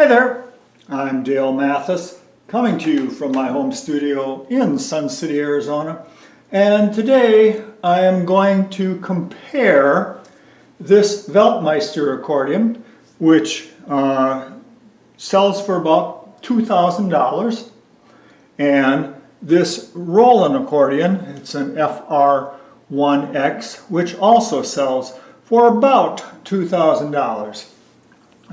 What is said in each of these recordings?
Hi there, I'm Dale Mathis, coming to you from my home studio in Sun City, Arizona. And today I am going to compare this Weltmeister accordion, which sells for about $2,000, and this Roland accordion, it's an FR1X, which also sells for about $2,000.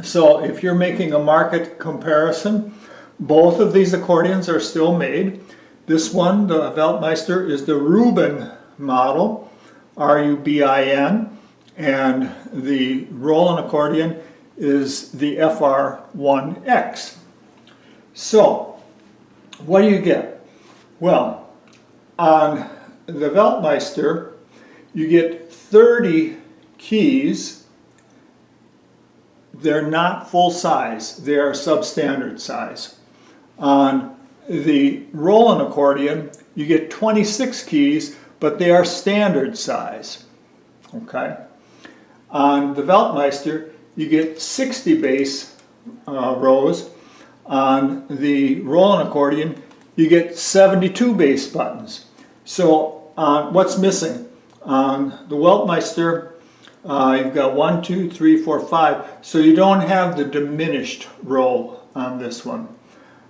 So if you're making a market comparison, both of these accordions are still made. This one, the Weltmeister, is the Rubin model, R-U-B-I-N, and the Roland accordion is the FR1X. So, what do you get? Well, on the Weltmeister, you get 30 keys. They're not full size, they are substandard size. On the Roland accordion, you get 26 keys, but they are standard size. Okay. On the Weltmeister, you get 60 bass rows. On the Roland accordion, you get 72 bass buttons. So what's missing? On the Weltmeister, you've got 1, 2, 3, 4, 5. So you don't have the diminished row on this one.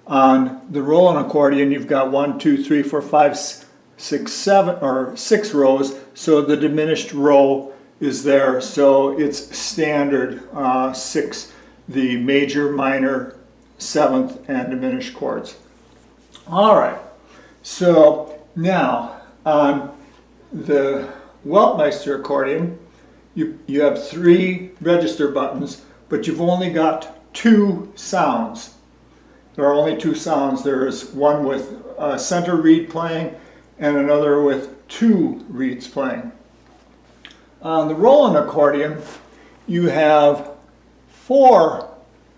On the Roland accordion, you've got 1, 2, 3, 4, 5, 6, 7, or 6 rows. So the diminished row is there. So it's standard 6, the major, minor, 7th, and diminished chords. All right. So now on the Weltmeister accordion, you have 3 register buttons, but you've only got 2 sounds. There are only 2 sounds. There is one with a center reed playing and another with 2 reeds playing. On the Roland accordion, you have 4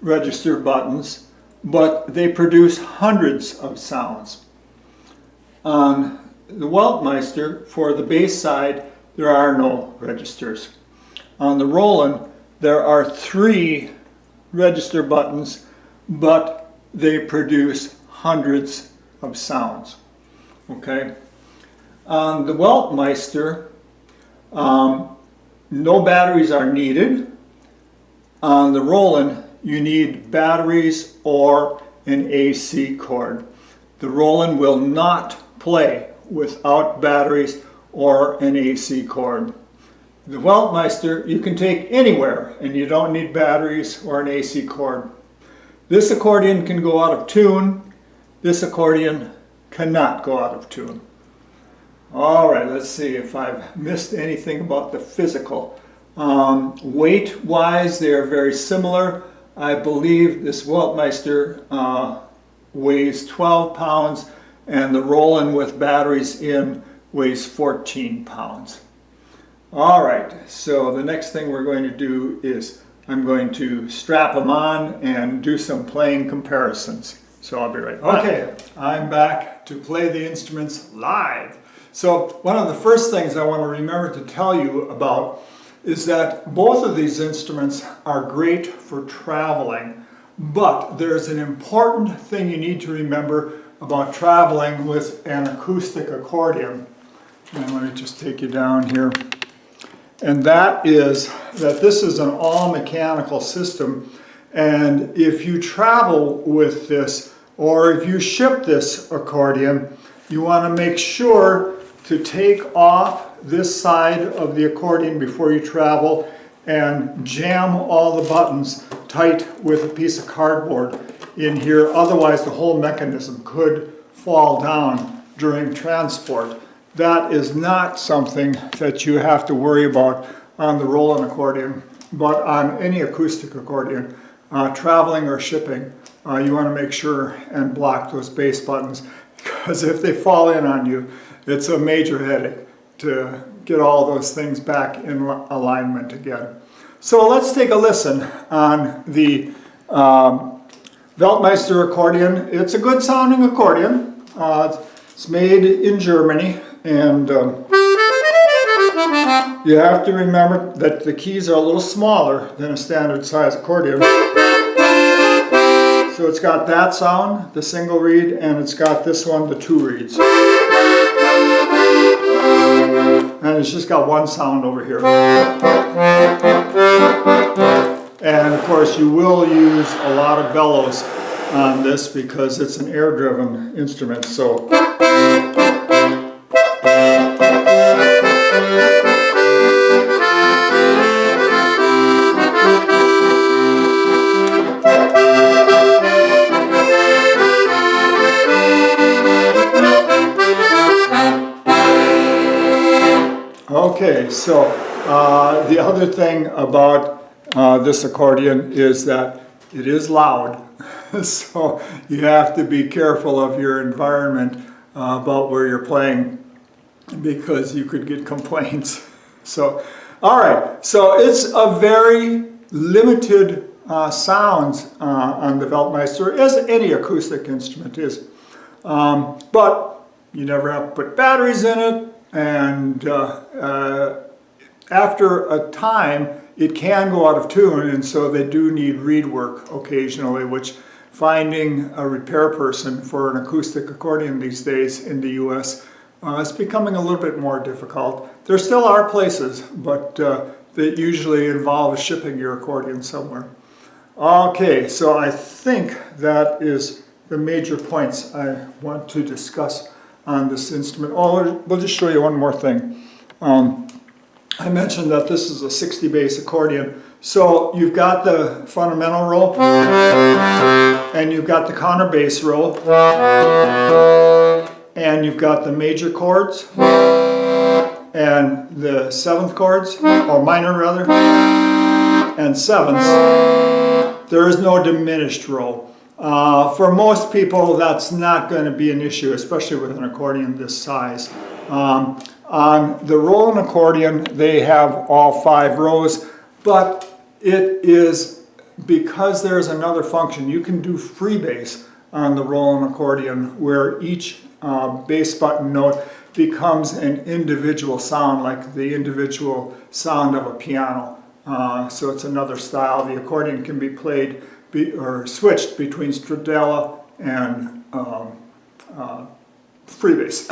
register buttons, but they produce hundreds of sounds. On the Weltmeister, for the bass side, there are no registers. On the Roland, there are 3 register buttons, but they produce hundreds of sounds. Okay. On the Weltmeister, no batteries are needed. On the Roland, you need batteries or an AC cord. The Roland will not play without batteries or an AC cord. The Weltmeister you can take anywhere and you don't need batteries or an AC cord. This accordion can go out of tune. This accordion cannot go out of tune. All right, let's see if I've missed anything about the physical. Weight-wise, they are very similar. I believe this Weltmeister weighs 12 pounds and the Roland with batteries in weighs 14 pounds. All right, so the next thing we're going to do is I'm going to strap them on and do some playing comparisons. So I'll be right back. Okay, I'm back to play the instruments live. So one of the first things I want to remember to tell you about is that both of these instruments are great for traveling, but there's an important thing you need to remember about traveling with an acoustic accordion. And let me just take you down here. And that is that this is an all-mechanical system, and if you travel with this or if you ship this accordion, you want to make sure to take off this side of the accordion before you travel and jam all the buttons tight with a piece of cardboard in here. Otherwise, the whole mechanism could fall down during transport. That is not something that you have to worry about on the Roland accordion, but on any acoustic accordion, traveling or shipping, you want to make sure and block those bass buttons, because if they fall in on you, it's a major headache to get all those things back in alignment again. So let's take a listen on the Weltmeister accordion. It's a good sounding accordion. It's made in Germany, and you have to remember that the keys are a little smaller than a standard size accordion. So it's got that sound, the single reed, and it's got this one, the two reeds. And it's just got one sound over here. And of course you will use a lot of bellows on this because it's an air-driven instrument. So okay, so the other thing about this accordion is that it is loud. So you have to be careful of your environment about where you're playing because you could get complaints. So, all right, so it's a very limited sounds on the Weltmeister, as any acoustic instrument is. But you never have to put batteries in it, and after a time it can go out of tune, and so they do need reed work occasionally, which finding a repair person for an acoustic accordion these days in the US is becoming a little bit more difficult. There still are places, but that usually involve shipping your accordion somewhere. Okay, so I think that is the major points I want to discuss on this instrument. Oh, we'll just show you one more thing. I mentioned that this is a 60 bass accordion. So you've got the fundamental roll, and you've got the counter bass roll, and you've got the major chords, and the seventh chords, or minor rather, and sevenths. There is no diminished roll. For most people, that's not going to be an issue, especially with an accordion this size. On the Roland accordion, they have all 5 rows, but it is because there's another function. You can do free bass on the Roland accordion, where each bass button note becomes an individual sound, like the individual sound of a piano. So it's another style. The accordion can be played or switched between stradella and free bass.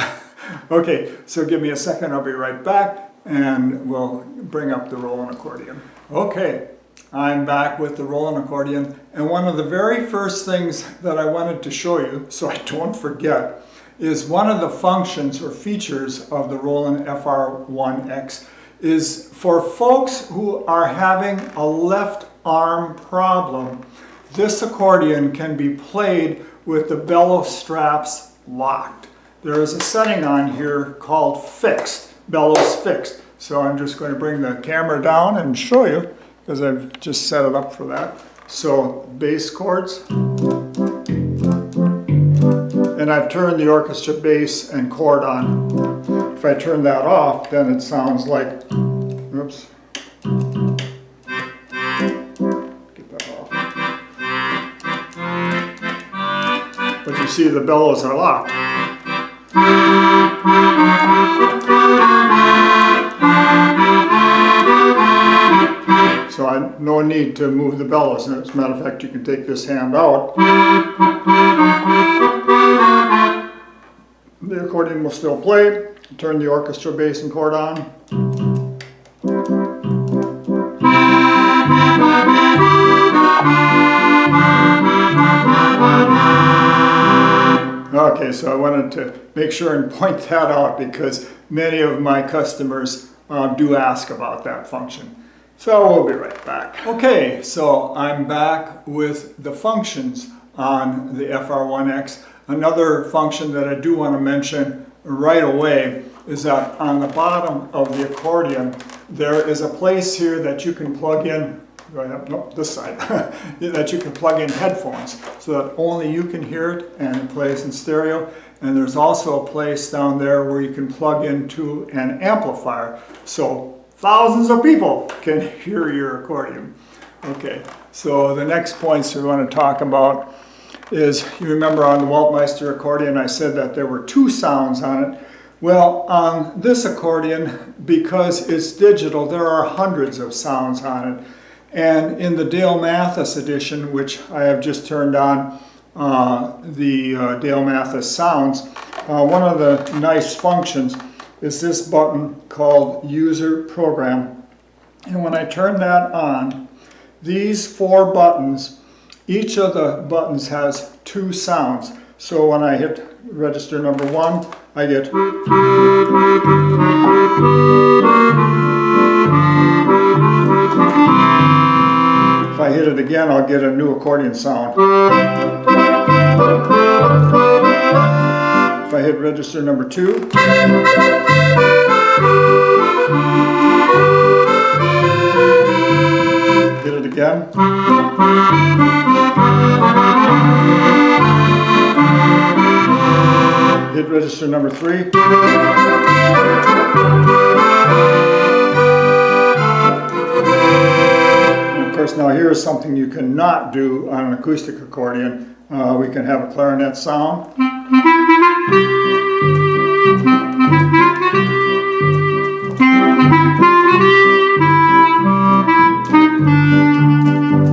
Okay, so give me a second, I'll be right back, and we'll bring up the Roland accordion. Okay, I'm back with the Roland accordion, and one of the very first things that I wanted to show you, so I don't forget, is one of the functions or features of the Roland FR1X is for folks who are having a left arm problem. This accordion can be played with the bellow straps locked. There is a setting on here called fixed, bellows fixed. So I'm just going to bring the camera down and show you, because I've just set it up for that. So bass chords, and I've turned the orchestra bass and chord on. If I turn that off, then it sounds like, oops, get that off. But you see the bellows are locked. So no need to move the bellows. As a matter of fact, you can take this hand out. The accordion will still play. Turn the orchestra bass and chord on. Okay, so I wanted to make sure and point that out because many of my customers do ask about that function. So we'll be right back. Okay, so I'm back with the functions on the FR1X. Another function that I do want to mention right away is that on the bottom of the accordion, there is a place here that you can plug in, no, this side, that you can plug in headphones so that only you can hear it and it plays in stereo. And there's also a place down there where you can plug into an amplifier. So thousands of people can hear your accordion. Okay, so the next points we want to talk about is, you remember on the Weltmeister accordion I said that there were 2 sounds on it. Well, on this accordion, because it's digital, there are hundreds of sounds on it. And in the Dale Mathis edition, which I have just turned on, the Dale Mathis sounds, one of the nice functions is this button called User Program. And when I turn that on, these 4 buttons, each of the buttons has 2 sounds. So when I hit register number 1, I get. If I hit it again, I'll get a new accordion sound. If I hit register number 2, hit it again. Hit register number 3. And of course, now here is something you cannot do on an acoustic accordion. We can have a clarinet sound.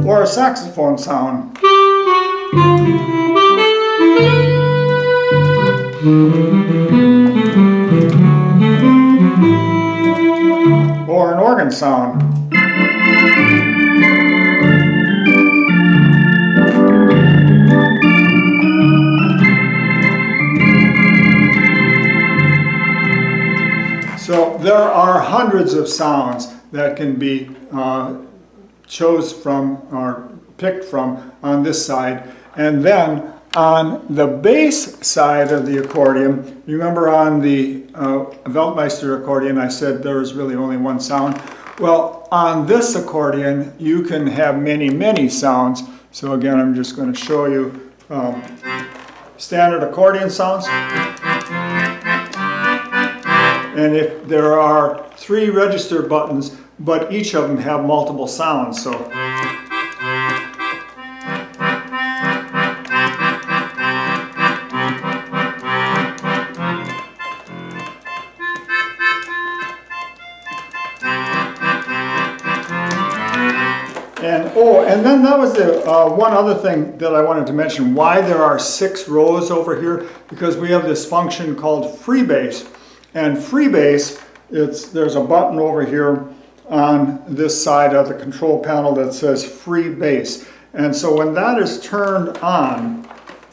Or a saxophone sound. Or an organ sound. So there are hundreds of sounds that can be chose from or picked from on this side. And then on the bass side of the accordion, you remember on the Weltmeister accordion I said there was really only one sound. Well, on this accordion you can have many, many sounds. So again, I'm just going to show you standard accordion sounds. And if there are 3 register buttons, but each of them have multiple sounds. So and then that was the one other thing that I wanted to mention, why there are 6 rows over here, because we have this function called free bass. And free bass, there's a button over here on this side of the control panel that says free bass. And so when that is turned on,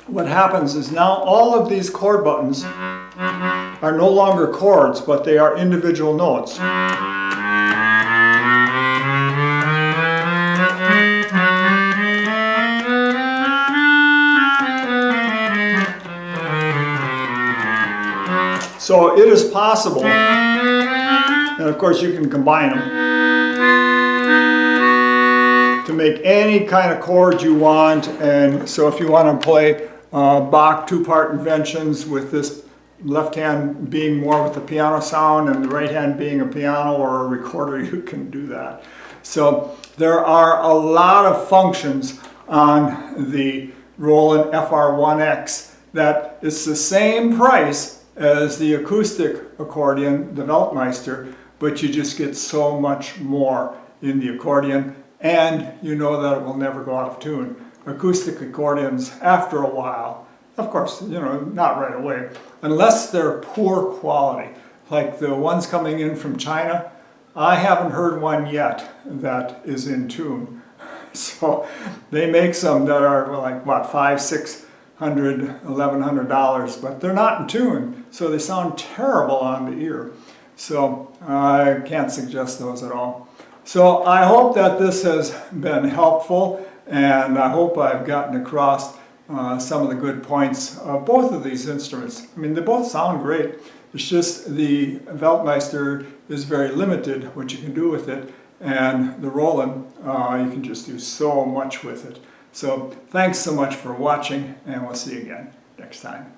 what happens is now all of these chord buttons are no longer chords, but they are individual notes. So it is possible, and of course you can combine them, to make any kind of chord you want. And so if you want to play Bach 2-part inventions with this left hand being more with the piano sound and the right hand being a piano or a recorder, you can do that. So there are a lot of functions on the Roland FR1X that it's the same price as the acoustic accordion, the Weltmeister, but you just get so much more in the accordion, and you know that it will never go out of tune. Acoustic accordions, after a while, of course, you know, not right away, unless they're poor quality, like the ones coming in from China. I haven't heard one yet that is in tune. So they make some that are like, what, $500, $600, $1,100, but they're not in tune, so they sound terrible on the ear. So I can't suggest those at all. So I hope that this has been helpful, and I hope I've gotten across some of the good points of both of these instruments. I mean, they both sound great. It's just the Weltmeister is very limited what you can do with it, and the Roland, you can just do so much with it. So thanks so much for watching, and we'll see you again next time.